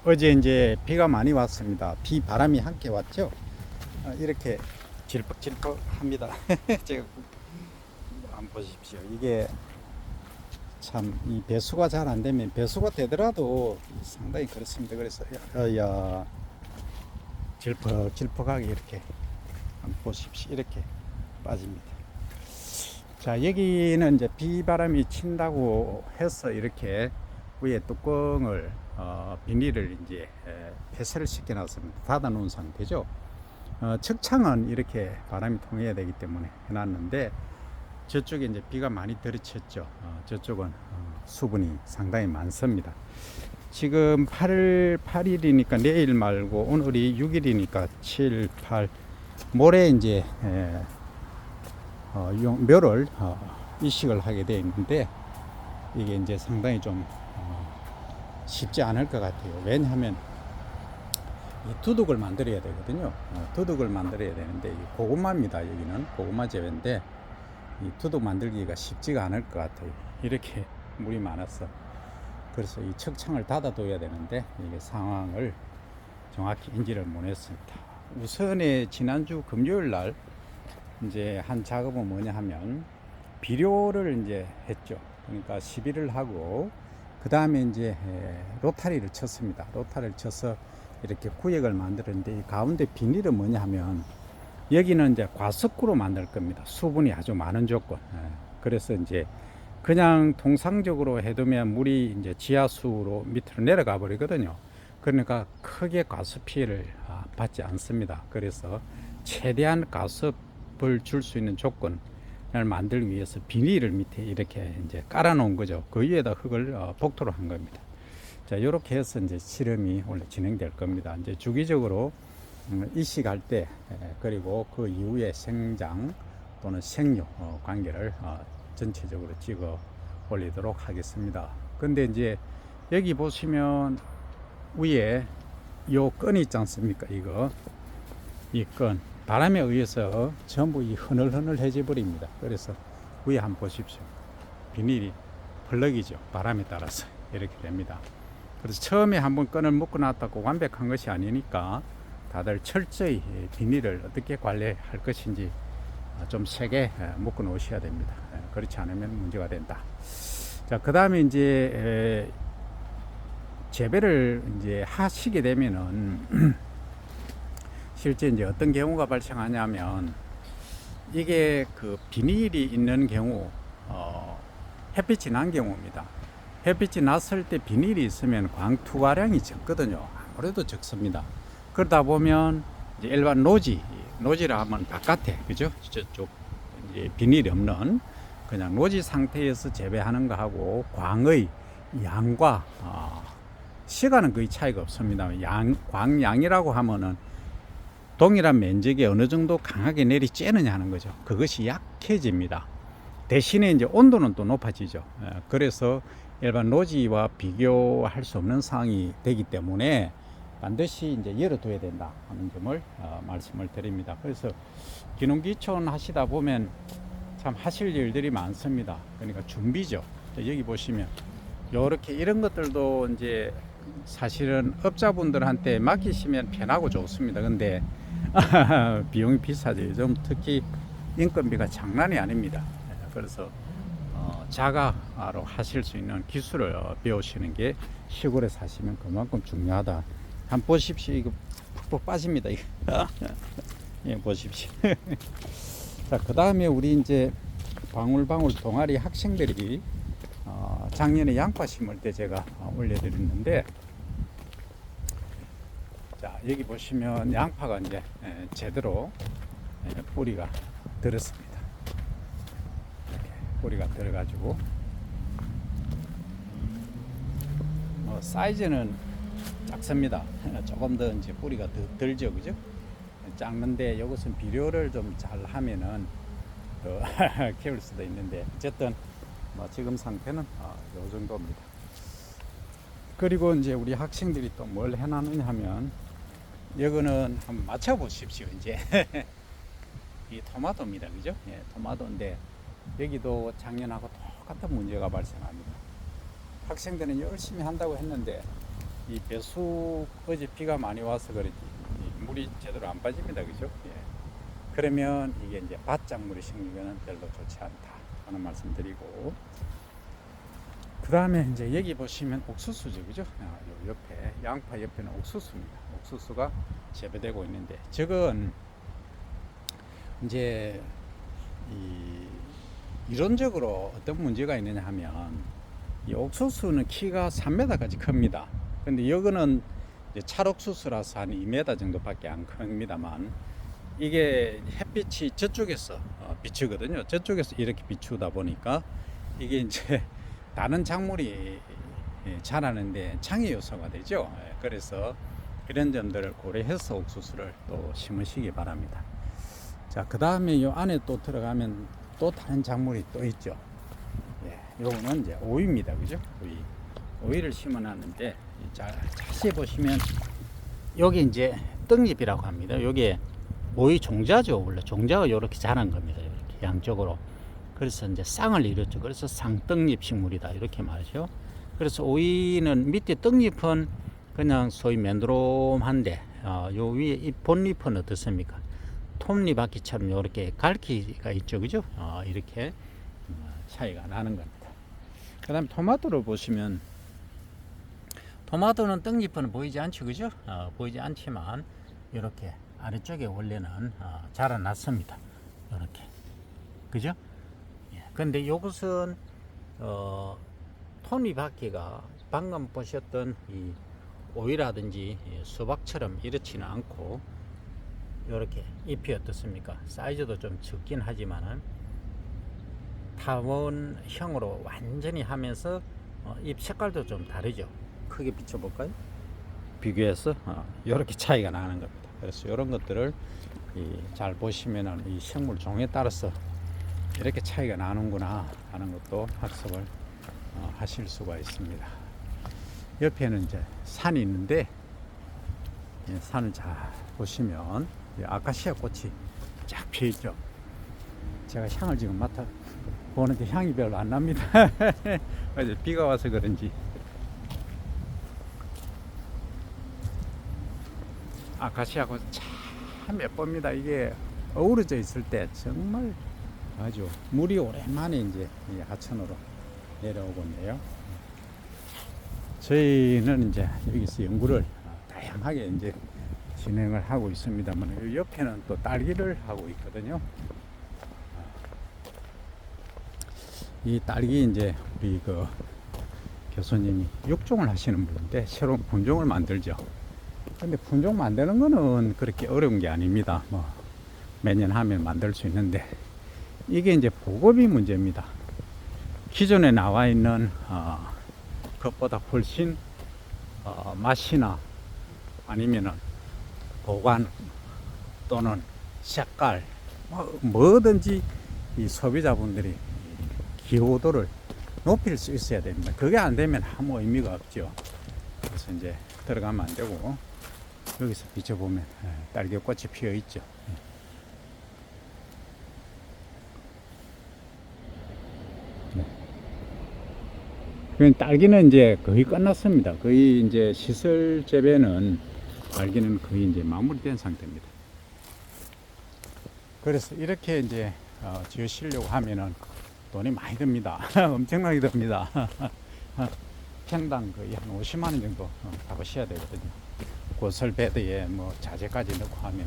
어제 이제 비가 많이 왔습니다. 비 바람이 함께 왔죠. 이렇게 질퍽질퍽 합니다. 제가 한번 보십시오. 이게 참 이 배수가 잘 안 되면, 배수가 되더라도 상당히 그렇습니다. 그래서 야 질퍽질퍽하게 이렇게 한번 보십시오. 이렇게 빠집니다. 자, 여기는 이제 비바람이 친다고 해서 이렇게 위에 뚜껑을 비닐을 이제 폐쇄를 시켜 놨습니다. 닫아 놓은 상태죠. 측창은 이렇게 바람이 통해야 되기 때문에 해놨는데, 저쪽에 이제 비가 많이 들이쳤죠. 저쪽은 수분이 상당히 많습니다. 지금 8일이니까 내일 말고 오늘이 6일이니까 7, 8 모레 이제 묘를 이식을 하게 되어 있는데, 이게 이제 상당히 좀 쉽지 않을 것 같아요. 왜냐하면 이 두둑을 만들어야 되거든요. 두둑을 만들어야 되는데, 이 고구마입니다. 여기는 고구마 재배인데 이 두둑 만들기가 쉽지가 않을 것 같아요. 이렇게 물이 많아서. 그래서 이 척창을 닫아둬야 되는데 이게 상황을 정확히 인지를 못했습니다. 우선에 지난주 금요일 날 이제 한 작업은 뭐냐 하면 비료를 이제 했죠. 그러니까 시비를 하고 그 다음에 이제 로타리를 쳤습니다. 로타리를 쳐서 이렇게 구역을 만들었는데, 이 가운데 비닐은 뭐냐 하면 여기는 이제 과습구로 만들 겁니다. 수분이 아주 많은 조건. 그래서 이제 그냥 통상적으로 해두면 물이 이제 지하수로 밑으로 내려가 버리거든요. 그러니까 크게 가습 피해를 받지 않습니다. 그래서 최대한 가습을 줄 수 있는 조건을 만들기 위해서 비닐을 밑에 이렇게 이제 깔아 놓은 거죠. 그 위에다 흙을 복토로 한 겁니다. 자, 이렇게 해서 이제 실험이 원래 진행될 겁니다. 이제 주기적으로 이식할 때, 그리고 그 이후에 생장 또는 생육 관계를 전체적으로 찍어 올리도록 하겠습니다. 근데 이제 여기 보시면 위에 요 끈이 있지 않습니까? 이 끈 바람에 의해서 전부 이 흐늘흐늘해져 버립니다. 그래서 위에 한번 보십시오. 비닐이 펄럭이죠. 바람에 따라서 이렇게 됩니다. 그래서 처음에 한번 끈을 묶어 놨다고 완벽한 것이 아니니까 다들 철저히 비닐을 어떻게 관리할 것인지 좀 세게 묶어 놓으셔야 됩니다. 그렇지 않으면 문제가 된다. 자, 그 다음에 이제 재배를 이제 하시게 되면은 실제 이제 어떤 경우가 발생하냐면, 이게 그 비닐이 있는 경우 햇빛이 난 경우입니다. 햇빛이 났을 때 비닐이 있으면 광투과량이 적거든요. 아무래도 적습니다. 그러다 보면 이제 일반 노지라 하면 바깥에, 그죠? 저쪽 이제 비닐이 없는 그냥 노지 상태에서 재배하는 거하고 광의 양과 시간은 거의 차이가 없습니다. 광양이라고 하면은 동일한 면적에 어느 정도 강하게 내리쬐느냐 하는 거죠. 그것이 약해집니다. 대신에 이제 온도는 또 높아지죠. 그래서 일반 노지와 비교할 수 없는 상황이 되기 때문에 반드시 이제 열어둬야 된다 하는 점을 말씀을 드립니다. 그래서 기농기촌 하시다 보면 참 하실 일들이 많습니다. 그러니까 준비죠. 여기 보시면 요렇게 이런 것들도 이제 사실은 업자분들한테 맡기시면 편하고 좋습니다. 근데 비용이 비싸죠. 요즘 특히 인건비가 장난이 아닙니다. 그래서 자가로 하실 수 있는 기술을 배우시는 게 시골에 사시면 그만큼 중요하다. 한번 보십시오. 이거 푹푹 빠집니다. 이거. 예, 보십시오. 자, 그 다음에 우리 이제 방울방울 동아리 학생들이 작년에 양파 심을 때 제가 올려드렸는데, 자, 여기 보시면 양파가 이제 제대로 뿌리가 들었습니다. 이렇게 뿌리가 들어가지고 사이즈는 작습니다. 조금 더 이제 뿌리가 덜 죠, 그죠? 작는데 이것은 비료를 좀 잘 하면은 더 키울 수도 있는데, 어쨌든 지금 상태는 이 정도입니다. 그리고 이제 우리 학생들이 또 뭘 해놨느냐 하면, 이거는 한번 맞춰 보십시오. 이제 이 토마토입니다, 그죠? 예, 토마토인데 여기도 작년하고 똑같은 문제가 발생합니다. 학생들은 열심히 한다고 했는데 이 배수 어제 비가 많이 와서 그런지 이 물이 제대로 안 빠집니다. 그죠? 예. 그러면 이게 이제 밭작물이 생기면 별로 좋지 않다 하는 말씀드리고, 그 다음에 이제 여기 보시면 옥수수죠. 그죠? 요 옆에, 양파 옆에는 옥수수입니다. 옥수수가 재배되고 있는데, 저건 이제 이론적으로 어떤 문제가 있느냐 하면, 이 옥수수는 키가 3m까지 큽니다. 근데 이거는 찰옥수수라서 한 2m 정도밖에 안 큽니다만, 이게 햇빛이 저쪽에서 비추거든요. 저쪽에서 이렇게 비추다 보니까 이게 이제 다른 작물이 자라는데 장애 요소가 되죠. 그래서 그런 점들을 고려해서 옥수수를 또 심으시기 바랍니다. 자, 그 다음에 요 안에 또 들어가면 또 다른 작물이 또 있죠. 요거는 이제 오이입니다. 그죠? 오이를 심어 놨는데, 자세히 보시면 여기 이제 떡잎이라고 합니다. 요게 오이 종자죠. 원래 종자가 이렇게 자란 겁니다. 이렇게 양쪽으로. 그래서 이제 쌍을 이뤘죠. 그래서 쌍떡잎 식물이다 이렇게 말이죠. 그래서 오이는 밑에 떡잎은 그냥 소위 맨드롬한데, 요 위에 이 본잎은 어떻습니까? 톱니바퀴처럼 이렇게 갈기가 있죠. 그죠? 이렇게 차이가 나는 겁니다. 그 다음에 토마토를 보시면, 토마토는 떡잎은 보이지 않죠. 그죠? 보이지 않지만 이렇게 아래쪽에 원래는 자라났습니다. 이렇게. 그죠? 근데 이것은 톱니바퀴가 방금 보셨던 이 오이라든지 수박처럼 이렇지는 않고, 이렇게 잎이 어떻습니까? 사이즈도 좀 적긴 하지만은 타원형으로 완전히 하면서 잎 색깔도 좀 다르죠. 크게 비춰볼까요? 비교해서 이렇게 차이가 나는 겁니다. 그래서 이런 것들을 잘 보시면은 이 식물 종에 따라서 이렇게 차이가 나는구나 하는 것도 학습을 하실 수가 있습니다. 옆에는 이제 산이 있는데, 산을 잘 보시면 아카시아 꽃이 쫙 피어 있죠. 제가 향을 지금 맡아 보는데 향이 별로 안 납니다. 어제 비가 와서 그런지. 아카시아 꽃 참 예쁩니다. 이게 어우러져 있을 때 정말 아주 물이 오랜만에 이제 하천으로 내려오고 있네요. 저희는 이제 여기서 연구를 다양하게 이제 진행을 하고 있습니다만, 옆에는 또 딸기를 하고 있거든요. 이 딸기 이제 우리 그 교수님이 육종을 하시는 분인데 새로운 품종을 만들죠. 근데 품종 만드는 거는 그렇게 어려운 게 아닙니다. 뭐 매년 하면 만들 수 있는데, 이게 이제 보급이 문제입니다. 기존에 나와 있는 것보다 훨씬 맛이나 아니면은 보관 또는 색깔 뭐든지 이 소비자분들이 기호도를 높일 수 있어야 됩니다. 그게 안 되면 아무 의미가 없죠. 그래서 이제 들어가면 안 되고, 여기서 비춰보면 딸기꽃이 피어 있죠. 딸기는 이제 거의 끝났습니다. 거의 이제 시설 재배는 딸기는 거의 이제 마무리된 상태입니다. 그래서 이렇게 이제 지으시려고 하면은 돈이 많이 듭니다. 엄청나게 듭니다. 평당 거의 한 50만 원 정도 값으셔야 되거든요. 고설 베드에 뭐 자재까지 넣고 하면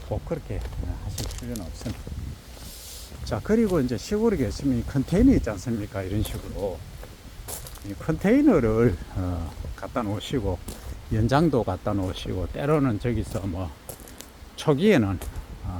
꼭 그렇게 하실 필요는 없습니다. 자, 그리고 이제 시골에 계시면 컨테이너 있지 않습니까? 이런 식으로 이 컨테이너를 갖다 놓으시고, 연장도 갖다 놓으시고, 때로는 저기서 뭐 초기에는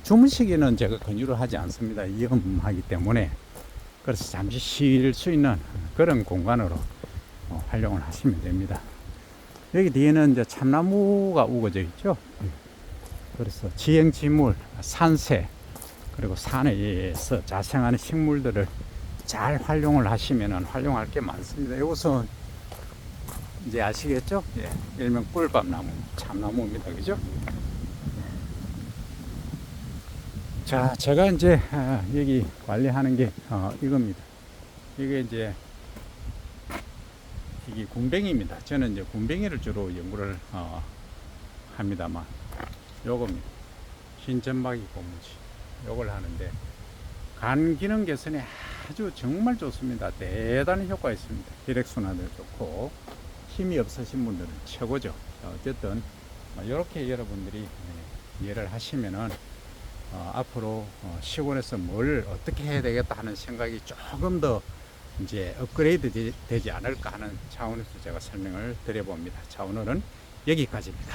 주무시기는 제가 권유를 하지 않습니다. 위험하기 때문에. 그래서 잠시 쉴 수 있는 그런 공간으로 활용을 하시면 됩니다. 여기 뒤에는 이제 참나무가 우거져 있죠. 그래서 지형지물, 산새, 그리고 산에서 자생하는 식물들을 잘 활용을 하시면 활용할 게 많습니다. 이것은 이제 아시겠죠? 예, 일명 꿀밤나무, 참나무입니다. 그죠? 자, 제가 이제 여기 관리하는 게 이겁니다. 이게 이제 이게 군뱅이입니다. 저는 이제 군뱅이를 주로 연구를 합니다만, 요겁니다. 흰점박이 고무지. 요걸 하는데, 간 기능 개선에 아주 정말 좋습니다. 대단히 효과 있습니다. 혈액순환도 좋고, 힘이 없으신 분들은 최고죠. 어쨌든, 이렇게 여러분들이 이해를 하시면은, 앞으로 시골에서 뭘 어떻게 해야 되겠다 하는 생각이 조금 더 이제 업그레이드 되지 않을까 하는 차원에서 제가 설명을 드려봅니다. 자, 오늘은 여기까지입니다.